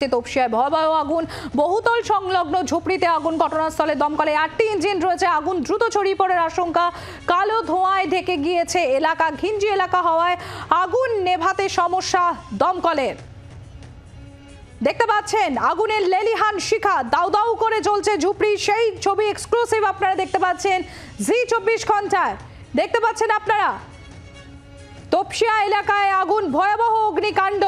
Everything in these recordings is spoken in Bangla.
তপসিয়ায় ভয়াবহ আগুন, বহুতল সংলগ্ন ঝুপড়িতে আগুন। ঘটনাস্থলে দমকলে 8টি ইঞ্জিন রয়েছে। আগুন দ্রুত ছড়িয়ে পড়ার আশঙ্কা। কালো ধোঁয়ায় ঢেকে গিয়েছে এলাকা। ঘিঞ্জি এলাকা হওয়ায় আগুন নেভাতে সমস্যা দমকলের। দেখতে পাচ্ছেন আগুনের লেলিহান শিখা, দাউ দাউ করে জ্বলছে ঝুপড়ি। সেই ছবি এক্সক্লুসিভ আপনারা দেখতে পাচ্ছেন জি 24 ঘন্টায়। দেখতে পাচ্ছেন আপনারা তপসিয়া এলাকায় আগুন, ভয়াবহ অগ্নিকাণ্ড।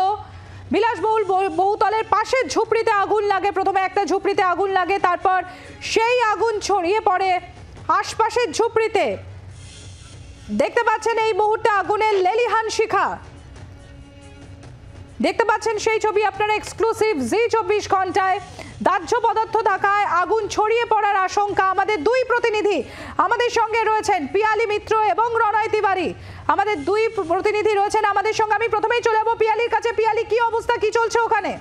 বিলাসবহুল বহুতলের পাশের ঝুপড়িতে আগুন লাগে। প্রথমে একটা ঝুপড়িতে আগুন লাগে, তারপর সেই আগুন ছড়িয়ে পড়ে আশপাশের ঝুপড়িতে। দেখতে পাচ্ছেন এই মুহূর্তে আগুনের লেলিহান শিখা। দেখতে পাচ্ছেন সেই ছবি আপনারা এক্সক্লুসিভ জি 24 ঘন্টায়। দাহ্য পদার্থ থাকায় আগুন ছড়িয়ে পড়ার আশঙ্কা। আমাদের দুই প্রতিনিধি আমাদের সঙ্গে রয়েছেন, পিয়ালি মিত্র এবং রণয় তিওয়ারি। আমাদের দুই প্রতিনিধি রয়েছেন আমাদের সঙ্গে। আমি প্রথমেই চলে যাবো পিয়ালির কাছে। পিয়ালি, কি অবস্থা, কি চলছে ওখানে?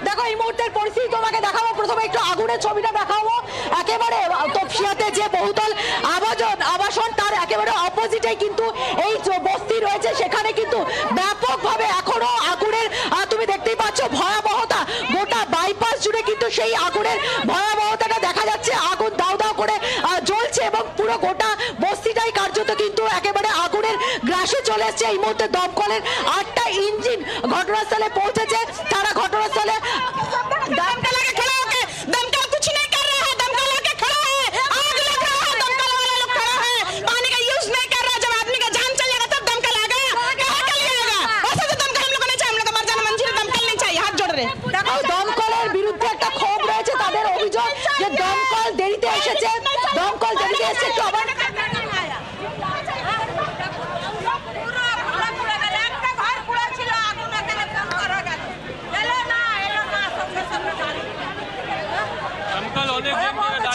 দেখো এই মুহূর্তের পরিস্থিতি তোমাকে দেখাবো। প্রথমে একটু আগুনের ছবিটা দেখাবো। একেবারে তপসিয়াতে যে বহুতল আবাসন তার একেবারে অপোজিটে কিন্তু এই বস্তি রয়েছে, সেখানে কিন্তু ব্যাপকভাবে এখনো আগুনের তুমি দেখতেই পাচ্ছ ভয়াবহতা। গোটা বাইপাস জুড়ে কিন্তু সেই আগুনের ভয়াবহতাটা দেখা যাচ্ছে। আগুন দাউ দাউ করে জ্বলছে এবং পুরো গোটা বস্তিটাই কার্যত কিন্তু একেবারে আগুনের গ্রাসে চলে এসছে। এই মুহূর্তে দমকলের 8টা ইঞ্জিন ঘটনাস্থলে পৌঁছেছে। তারা ঘটনাস্থলে দমকলের বিরুদ্ধে একটা ক্ষোভ রয়েছে। তাদের অভিযোগ যে দমকল দেরিতে এসেছে, দমকল দেরিতে এসেছে। একটু আবার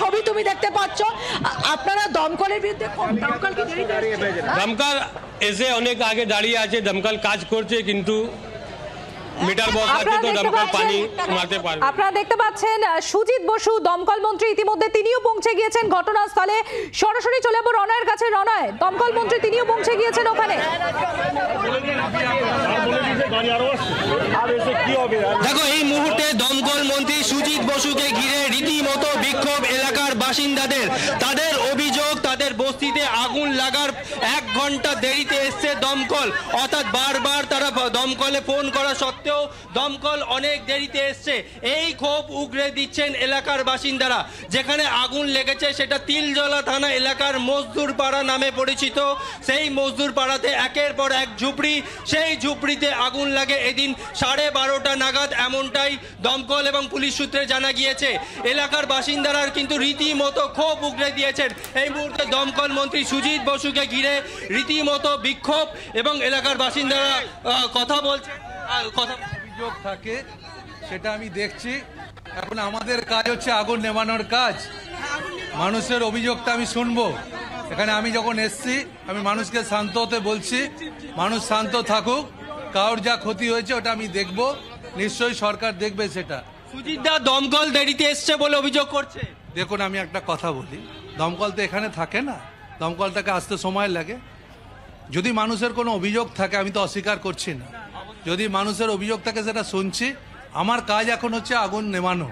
ছবি তুমি দেখতে পাচ্ছ। আপনারা দমকলের বিরুদ্ধে দমকল এসে অনেক আগে দাঁড়িয়ে আছে। দমকল কাজ করছে কিন্তু মিটার বক্স আছে তো দমকল পানি মারতে পারবে। আপনারা দেখতে পাচ্ছেন সুজিত বসু দমকল মন্ত্রী ইতিমধ্যে তিনিও পৌঁছে গিয়েছেন ঘটনাস্থলে। সরাসরি চলে যাবো রণয়ের কাছে। রণয়, দমকল মন্ত্রী তিনিও পৌঁছে গিয়েছেন ওখানে। দেখো এই মুহূর্তে দমকল মন্ত্রী সুজিত বসুকে ঘিরে রীতিমতো বিক্ষোভ এলাকার বাসিন্দাদের। তাদের অভিযোগ তাদের বস্তিতে আগুন লাগার 1 ঘন্টা দেরিতে এসছে দমকল, অর্থাৎ বারবার তারা দমকলে ফোন করা সত্ত্বেও দমকল অনেক দেরিতে এসছে। এই ক্ষোভ উগরে দিচ্ছেন এলাকার বাসিন্দারা। যেখানে আগুন লেগেছে সেটা তিলজলা থানা এলাকার মজদুর পাড়া নামে পরিচিত। সেই মজদুর পাড়াতে একের পর এক ঝুপড়ি, সেই ঝুপড়িতে আগুন লাগে এদিন 12:30 নাগাদ, এমনটাই দমকল এবং পুলিশ সূত্রে জানা গিয়েছে। এলাকার বাসিন্দারা কিন্তু রীতিমতো ক্ষোভ উগরে দিয়েছেন। এই মুহূর্তে দমকল মন্ত্রী সুজিত বসুকে ঘিরে রীতিমতো বিক্ষোভ এবং এলাকার বাসিন্দারা কথা বলছে। অভিযোগ থাকে সেটা আমি দেখছি। এখন আমাদের কাজ হচ্ছে আগুন নেভানোর কাজ। মানুষের অভিযোগটা আমি শুনবো। এখানে আমি যখন এসছি আমি মানুষকে শান্ত হতে বলছি। মানুষ শান্ত থাকুক। কারোর যা ক্ষতি হয়েছে ওটা আমি দেখব, নিশ্চয়ই সরকার দেখবে সেটা। সুজিত দা দমকল দেরিতে এসছে বলে অভিযোগ করছে। দেখুন আমি একটা কথা বলি, দমকল তো এখানে থাকে না, দমকলটাকে আসতে সময় লাগে। যদি মানুষের কোনো অভিযোগ থাকে আমি তো অস্বীকার করছি না। যদি মানুষের অভিযোগ থাকে সেটা শুনছি। আমার কাজ এখন হচ্ছে আগুন নেভানো,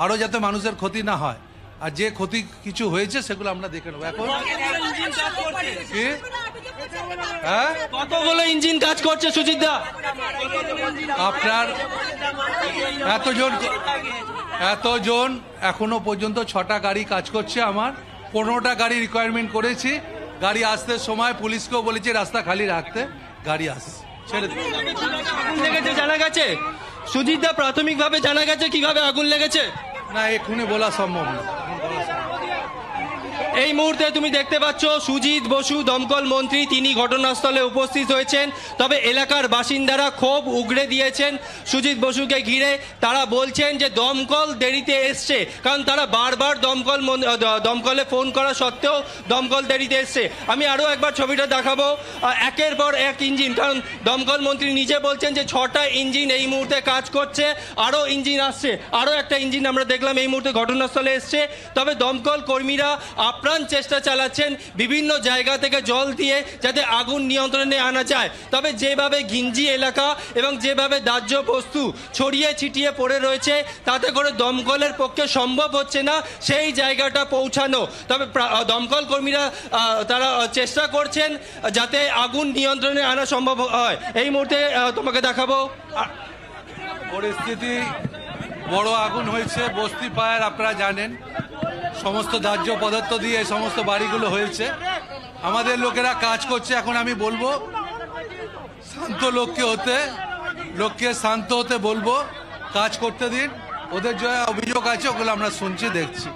আরও যাতে মানুষের ক্ষতি না হয়। আর যে ক্ষতি কিছু হয়েছে সেগুলো আমরা দেখে নেবো। এখন হ্যাঁ, কতগুলো ইঞ্জিন কাজ করছে সুজিত দা? আপনার এতজন এখনো পর্যন্ত 6টা গাড়ি কাজ করছে। আমার 15টা গাড়ি রিকোয়ারমেন্ট করেছি। গাড়ি আসতে সময় পুলিশকেও বলেছি রাস্তা খালি রাখতে। গাড়ি আসছে, ছেড়ে লেগেছে জানা গেছে? সুজিত দা প্রাথমিকভাবে জানা গেছে কিভাবে আগুন লেগেছে? না, এক্ষুনি বলা সম্ভব না। এই মুহূর্তে তুমি দেখতে পাচ্ছ সুজিত বসু দমকল মন্ত্রী তিনি ঘটনাস্থলে উপস্থিত হয়েছেন। তবে এলাকার বাসিন্দারা ক্ষোভ উগরে দিয়েছেন সুজিত বসুকে ঘিরে। তারা বলছেন যে দমকল দেরিতে এসছে, কারণ তারা বারবার দমকলে ফোন করা সত্ত্বেও দমকল দেরিতে এসছে। আমি আরও একবার ছবিটা দেখাবো। একের পর এক ইঞ্জিন, কারণ দমকল মন্ত্রী নিজে বলছেন যে 6টা ইঞ্জিন এই মুহূর্তে কাজ করছে, আরও ইঞ্জিন আসছে। আরও একটা ইঞ্জিন আমরা দেখলাম এই মুহূর্তে ঘটনাস্থলে এসছে। তবে দমকল কর্মীরা আপ্রাণ চেষ্টা চালাচ্ছেন বিভিন্ন জায়গা থেকে জল দিয়ে যাতে আগুন নিয়ন্ত্রণে আনা যায়। তবে যেভাবে ঘিঞ্জি এলাকা এবং যেভাবে দাহ্য বস্তু ছড়িয়ে ছিটিয়ে পড়ে রয়েছে তাতে করে দমকলের পক্ষে সম্ভব হচ্ছে না সেই জায়গাটা পৌঁছানো। তবে দমকল কর্মীরা তারা চেষ্টা করছেন যাতে আগুন নিয়ন্ত্রণে আনা সম্ভব হয়। এই মুহূর্তে তোমাকে দেখাবো পরিস্থিতি, বড় আগুন হয়েছে বস্তি পাড়ার, আপনারা জানেন সমস্ত দাহ্য পদার্থ দিয়ে এই সমস্ত বাড়িগুলো হয়েছে। আমাদের লোকেরা কাজ করছে। এখন আমি বলবো শান্ত লোককে শান্ত হতে বলবো, কাজ করতে দিন। ওদের যে অভিযোগ আছে ওগুলো আমরা শুনছি, দেখছি।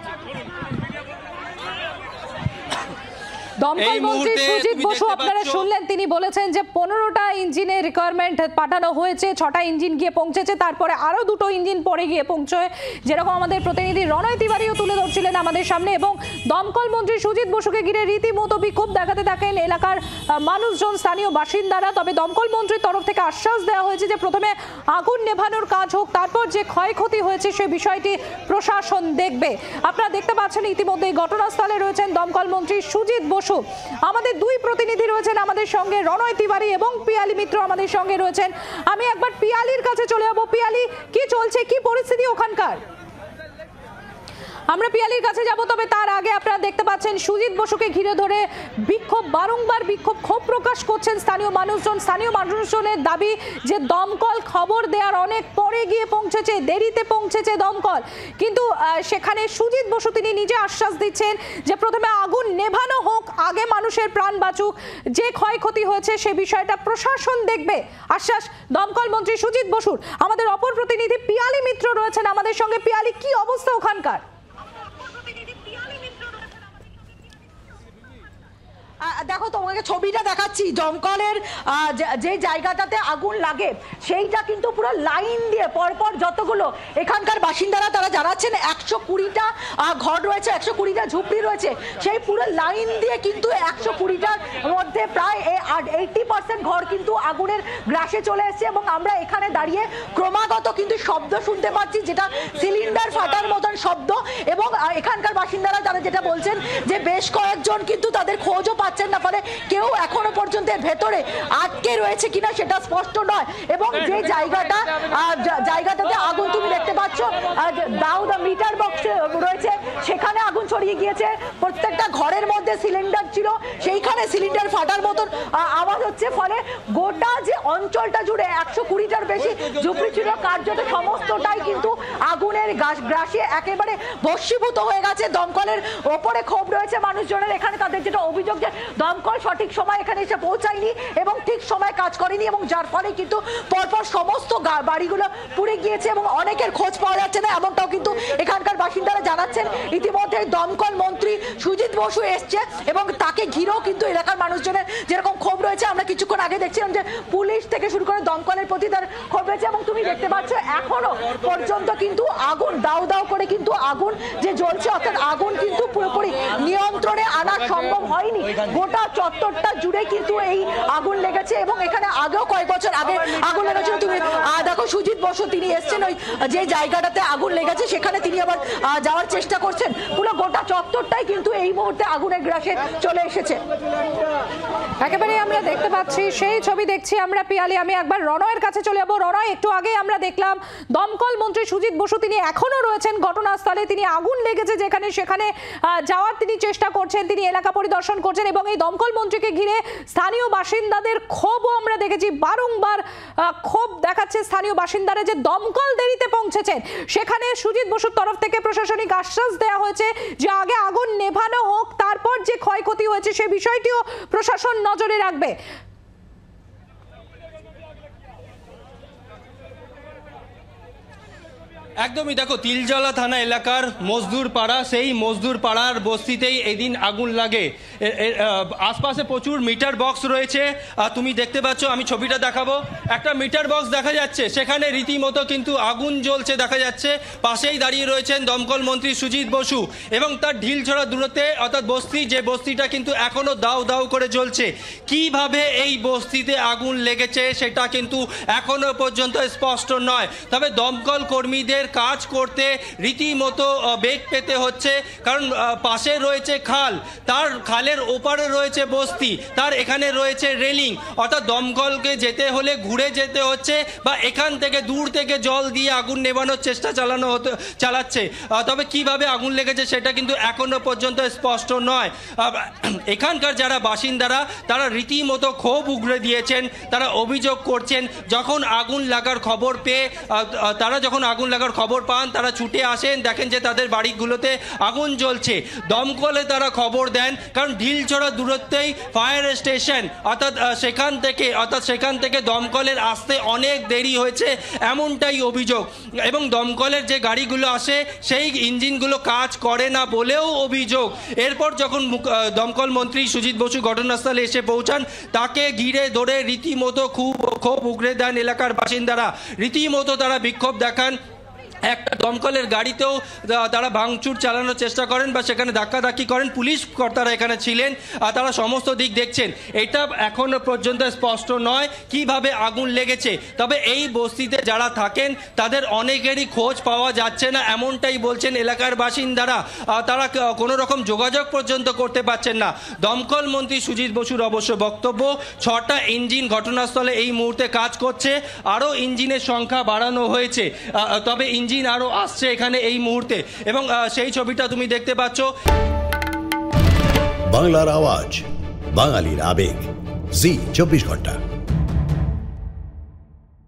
দমকল মন্ত্রী সুজিত বসু আপনারা শুনলেন, তিনি বলেছেন যে 15টা ইঞ্জিনের রিকোয়ারমেন্ট পাঠানো হয়েছে, 6টা ইঞ্জিন গিয়ে পৌঁছেছে, তারপরে আরো 2টো ইঞ্জিন পরে গিয়ে পৌঁছয়, যেরকম আমাদের প্রতিনিধি রণয় তিওয়ারিও তুলে ধরছিলেন আমাদের সামনে। এবং দমকল মন্ত্রী সুজিত বসুকে ঘিরে রীতিমতো বিক্ষোভ দেখাতে থাকেন এলাকার মানুষজন, স্থানীয় বাসিন্দারা। তবে দমকল মন্ত্রীর তরফ থেকে আশ্বাস দেওয়া হয়েছে যে প্রথমে আগুন নেভানোর কাজ হোক, তারপর যে ক্ষয়ক্ষতি হয়েছে সে বিষয়টি প্রশাসন দেখবে। আপনারা দেখতে পাচ্ছেন ইতিমধ্যেই ঘটনাস্থলে রয়েছেন দমকল মন্ত্রী সুজিত বসু। আমাদের দুই প্রতিনিধি রয়েছেন আমাদের সঙ্গে, রণয় তিওয়ারি এবং পিয়ালি মিত্র আমাদের সঙ্গে রয়েছেন। আমি একবার পিয়ালির কাছে চলে যাবো। পিয়ালি, কি চলছে, কি পরিস্থিতি ওখানকার? আমরা পিয়ালির কাছে যাব, তবে তার আগে আপনারা দেখতে পাচ্ছেন সুজিত বসুকে ঘিরে ধরে বিক্ষোভ, বারংবার ক্ষোভ প্রকাশ করছেন স্থানীয় মানুষজন। স্থানীয় মানুষজনের দাবি যে দমকল খবর দেওয়ার অনেক পরে গিয়ে পৌঁছেছে, দেরিতে পৌঁছেছে দমকল, কিন্তু সেখানে সুজিত বসু তিনি নিজে আশ্বাস দিচ্ছেন যে প্রথমে আগুন নেভানো হোক, আগে মানুষের প্রাণ বাঁচুক, যে ক্ষয়ক্ষতি হয়েছে সে বিষয়টা প্রশাসন দেখবে, আশ্বাস দমকল মন্ত্রী সুজিত বসুর। আমাদের অপর প্রতিনিধি পিয়ালি মিত্র রয়েছেন আমাদের সঙ্গে। পিয়ালি, কি অবস্থা ওখানকার? দেখো, তোমাকে ছবিটা দেখাচ্ছি। দমকলের যে জায়গাটাতে আগুন লাগে সেইটা কিন্তু পুরো লাইন দিয়ে পরপর যতগুলো এখানকার বাসিন্দারা তারা জানাচ্ছেন 120টা ঘর রয়েছে, 120টা ঝুপড়ি রয়েছে, সেই পুরো লাইন দিয়ে কিন্তু 120টার মধ্যে প্রায় 80% ঘর কিন্তু আগুনের গ্রাসে চলে এসেছে। এবং আমরা এখানে দাঁড়িয়ে ক্রমাগত কিন্তু শব্দ শুনতে পাচ্ছি, যেটা সিলিন্ডার ফাটার মতন শব্দ। এবং এখানকার বাসিন্দারা তারা যেটা বলছেন যে বেশ কয়েকজন কিন্তু তাদের খোঁজও পাচ্ছেন না, ফলে কেউ এখনো পর্যন্ত ভেতরে আটকে রয়েছে কিনা সেটা স্পষ্ট নয়। এবং যে জায়গাটাতে আগুন তুমি দেখতে পাচ্ছ, দাউদা মিটার বক্স রয়েছে, সেখানে আগুন ছড়িয়ে গিয়েছে। প্রত্যেকটা ঘরের মধ্যে সিলিন্ডার ছিল, সেইখানে সিলিন্ডার ফাটার মতন আওয়াজ হচ্ছে। ফলে গোটা যে অঞ্চলটা জুড়ে 120টার বেশি ঝুপড়ি ছিল, কার্যত সমস্তটাই কিন্তু আগুনের গ্রাসে একেবারে ভস্মীভূত হয়ে গেছে। দমকলের ওপরে ক্ষোভ রয়েছে মানুষজনের। এখানে তাদের যেটা অভিযোগ যে দমকল সঠিক সময় এখানে এসে পৌঁছায়নি এবং ঠিক সময় কাজ করেনি, এবং যার ফলে কিন্তু পরপর সমস্ত বাড়িগুলো পুড়ে গিয়েছে এবং অনেকের খোঁজ পাওয়া যাচ্ছে না, এমনটাও কিন্তু এখানকার বাসিন্দারা জানাচ্ছেন। ইতিমধ্যে দমকল মন্ত্রী সুজিত বসু এসছে এবং তাকে ঘিরেও কিন্তু এলাকার মানুষজনের যেরকম ক্ষোভ রয়েছে, আমরা কিছুক্ষণ আগে দেখছিলাম যে পুলিশ থেকে শুরু করে দমকলের প্রতি তার ক্ষোভ রয়েছে। এবং তুমি দেখতে পাচ্ছ এখনো পর্যন্ত কিন্তু আগুন দাউ দাউ করে কিন্তু আগুন যে জ্বলছে, অর্থাৎ আগুন কিন্তু পুরোপুরি নিয়ন্ত্রণে আনা সম্ভব হয়নি। গোটা চত্বরটা জুড়ে কিন্তু এই আগুন লেগেছে এবং এখানে আগেও কয়েক বছর আগে আগুন লেগেছিল। তুমি দেখো সুজিত বসু তিনি এসছেন ওই যে জায়গাটাতে আগুন লেগেছে, সেখানে তিনি আবার যাওয়ার চেষ্টা করছেন। পুরো গোটা চত্বরটাই কিন্তু এই মুহূর্তে আগুনের গ্রাসে চলে এসেছে। একেবারে আমরা দেখতে পাচ্ছি, সেই ছবি দেখছি আমরা। পিয়ালি, আমি একবার রণয়ের কাছে চলে যাবো। রণয়, একটু আগে আমরা দেখলাম দমকল মন্ত্রী সুজিত বসু তিনি এখনো রয়েছেন ঘটনাস্থলে, তিনি আগুন লেগেছে যেখানে সেখানে যাওয়ার তিনি চেষ্টা করছেন, তিনি এলাকা পরিদর্শন করছেন। এবং এই দমকল মন্ত্রীকে ঘিরে স্থানীয় বাসিন্দাদের ক্ষোভও আমরা দেখেছি, বারংবার ক্ষোভ দেখাচ্ছে স্থানীয় বাসিন্দারা যে দমকল দেরিতে পৌঁছেছেন। সেখানে সুজিত বসুর তরফ থেকে প্রশাসনিক আশ্বাস দেওয়া হয়েছে যে আগে আগুন নেভানো হোক, তারপর যে ক্ষয়ক্ষতি হয়েছে সে বিষয়টিও প্রশাসন নজরে রাখবে। একদমই, দেখো তিলজলা থানা এলাকার মজদুর পাড়া, সেই মজদুর পাড়ার বস্তিতেই এদিন আগুন লাগে। আশপাশে প্রচুর মিটার বক্স রয়েছে, তুমি দেখতে পাচ্ছ, আমি ছবিটা দেখাবো। একটা মিটার বক্স দেখা যাচ্ছে, সেখানে রীতিমতো কিন্তু আগুন জ্বলছে দেখা যাচ্ছে। পাশেই দাঁড়িয়ে রয়েছেন দমকল মন্ত্রী সুজিত বসু এবং তার ঢিলছড়া দূরত্বে, অর্থাৎ বস্তি, যে বস্তিটা কিন্তু এখনো দাউ দাউ করে জ্বলছে। কিভাবে এই বস্তিতে আগুন লেগেছে সেটা কিন্তু এখনো পর্যন্ত স্পষ্ট নয়। তবে দমকল কর্মীদের কাজ করতে রীতিমতো বেগ পেতে হচ্ছে, কারণ পাশে রয়েছে খাল, তার খালের ওপারে রয়েছে বস্তি, তার এখানে রয়েছে রেলিং, অর্থাৎ দমকলকে যেতে হলে ঘুরে যেতে হচ্ছে বা এখান থেকে দূর থেকে জল দিয়ে আগুন নেভানোর চেষ্টা চালাচ্ছে। তবে কিভাবে আগুন লেগেছে সেটা কিন্তু এখনো পর্যন্ত স্পষ্ট নয়। এখানকার যারা বাসিন্দারা তারা রীতিমতো ক্ষোভ উগরে দিয়েছেন, তারা অভিযোগ করছেন যখন আগুন লাগার খবর পেয়ে যখন আগুন লাগার খবর পান তারা ছুটে আসেন, দেখেন যে তাদের বাড়িগুলোতে আগুন জ্বলছে। দমকলে তারা খবর দেন, কারণ ঢিলছড়া দূরত্বেই ফায়ার স্টেশন, অর্থাৎ সেখান থেকে দমকলের আসতে অনেক দেরি হয়েছে এমনটাই অভিযোগ। এবং দমকলের যে গাড়িগুলো আসে সেই ইঞ্জিনগুলো কাজ করে না বলেও অভিযোগ। এরপর যখন দমকল মন্ত্রী সুজিত বসু ঘটনাস্থলে এসে পৌঁছান, তাকে ঘিরে ধরে রীতিমতো ক্ষোভ উগরে দেন এলাকার বাসিন্দারা, রীতিমতো তারা বিক্ষোভ দেখান। একটা দমকলের গাড়িতেও তারা ভাঙচুর চালানোর চেষ্টা করেন বা সেখানে ধাক্কাধাক্কি করেন। পুলিশ কর্তারা এখানে ছিলেন, তারা সমস্ত দিক দেখছেন। এটা এখনো পর্যন্ত স্পষ্ট নয় কিভাবে আগুন লেগেছে, তবে এই বস্তিতে যারা থাকেন তাদের অনেকেরই খোঁজ পাওয়া যাচ্ছে না, এমনটাই বলছেন এলাকার বাসিন্দারা। তারা কোনো রকম যোগাযোগ পর্যন্ত করতে পারছেন না। দমকল মন্ত্রী সুজিত বসুর অবশ্য বক্তব্য, 6টা ইঞ্জিন ঘটনাস্থলে এই মুহূর্তে কাজ করছে, আরও ইঞ্জিনের সংখ্যা বাড়ানো হয়েছে, তবে ইঞ্জিন আরো আসছে এখানে এই মুহূর্তে। এবং সেই ছবিটা তুমি দেখতে পাচ্ছ। বাংলার আওয়াজ, বাঙালির আবেগ, জি 24 ঘন্টা।